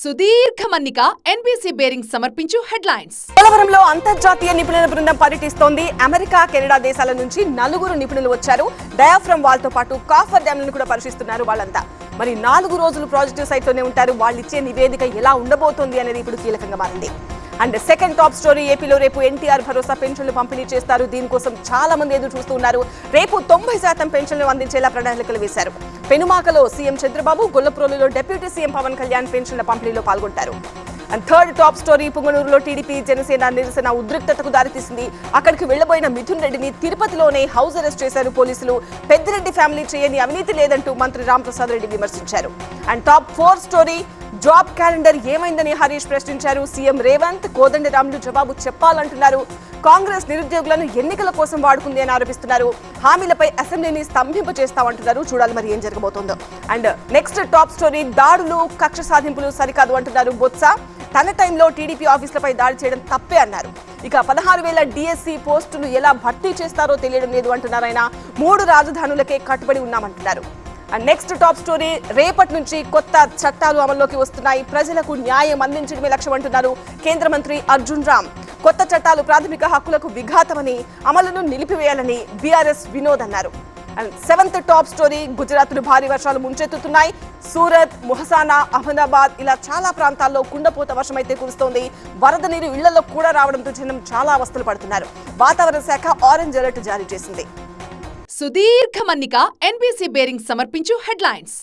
సుదీర్ఘ మన్నిక NBC bearing సమర్పించు హెడ్లైన్స్. పోలవరంలో అంతర్జాతీయ నిపుణుల బృందం పర్యటిస్తోంది. అమెరికా, కెనడా దేశాల నుంచి 4 నిపుణులు వచ్చారు. డయాఫ్రమ్ వాల్ తో పాటు కాఫర్ డ్యామ్లను కూడా పరిశీలిస్తున్నారు. వాళ్ళంతా మరి 4 రోజులు ప్రాజెక్టు సైట్ లోనే ఉంటారు. వాళ్ళు ఇచ్చే నివేదిక ఎలా ఉండబోతోంది అనేది ఇప్పుడు కీలకంగా మారింది. అండ్ సెకండ్ టాప్ స్టోరీ, ఏపీలో రేపు ఎన్టీఆర్ భరోసా పెన్షన్లు పంపిణీ చేస్తారు. దీనికోసం చాలా మంది ఎదురు చూస్తూ ఉన్నారు. రేపు 90% పెన్షన్లు అందించేలా ప్రణాళికలు వేశారు. పెనుమాకలో సీఎం చంద్రబాబు, గొల్లప్రోలులో డిప్యూటీ సీఎం పవన్ కళ్యాణ్ పెన్షన్ల పంపిణీలో పాల్గొంటారు. అండ్ థర్డ్ టాప్ స్టోరీ, పుంగనూరులో టీడీపీ జనసేన నిరసన ఉద్రిక్తతకు దారితీసింది. అక్కడికి వెళ్లబోయిన మిథున్ రెడ్డిని తిరుపతిలోనే హౌస్ అరెస్ట్ చేశారు పోలీసులు. పెద్దిరెడ్డి ఫ్యామిలీ చేయని అవినీతి లేదంటూ మంత్రి రాంప్రసాద్ రెడ్డి విమర్శించారు. And top 4 story, job calendar ఏమైందని హరీష్ ప్రశ్నించారు. సీఎం రేవంత్, కోదండరాములు జవాబు చెప్పాలంటున్నారు. కాంగ్రెస్ నిరుద్యోగులను ఎన్నికల కోసం వాడుకుంది అని ఆరోపిస్తున్నారు. హామీలపై అసెంబ్లీని స్తంభింప చేస్తామంటున్నారు. చూడాలి మరి ఏం జరగబోతోందో. అండ్ నెక్స్ట్ టాప్ స్టోరీ, దాడులు, కక్ష సాధింపులు సరికాదు అంటున్నారు బొత్స. తన టైంలో టీడీపీ ఆఫీసులపై దాడి చేయడం తప్పే అన్నారు. ఇక 16,000 డిఎస్సీ పోస్టులు ఎలా భర్తీ చేస్తారో తెలియడం లేదు అంటున్నారు ఆయన. 3 రాజధానులకే కట్టుబడి ఉన్నామంటున్నారు. అండ్ నెక్స్ట్ టాప్ స్టోరీ, రేపటి నుంచి కొత్త చట్టాలు అమల్లోకి వస్తున్నాయి. ప్రజలకు న్యాయం అందించడమే లక్ష్యం అంటున్నారు కేంద్ర మంత్రి అర్జున్ రామ్. కొత్త చట్టాలు ప్రాథమిక హక్కులకు విఘాతమని, అమలును నిలిపివేయాలని బీఆర్ఎస్ వినోద్ అన్నారు. అండ్ 7th టాప్ స్టోరీ, గుజరాత్ను భారీ వర్షాలు ముంచెత్తుతున్నాయి. సూరత్, మొహసానా, అహ్మదాబాద్ ఇలా చాలా ప్రాంతాల్లో కుండపోత వర్షం అయితే కురుస్తోంది. వరద నీరు ఇళ్లలో కూడా రావడంతో జనం చాలా అవస్థలు పడుతున్నారు. వాతావరణ శాఖ ఆరెంజ్ అలర్ట్ జారీ చేసింది. సుదీర్ఘ మన్నిక ఎన్బీసీ బేరింగ్ సమర్పించు హెడ్లైన్స్.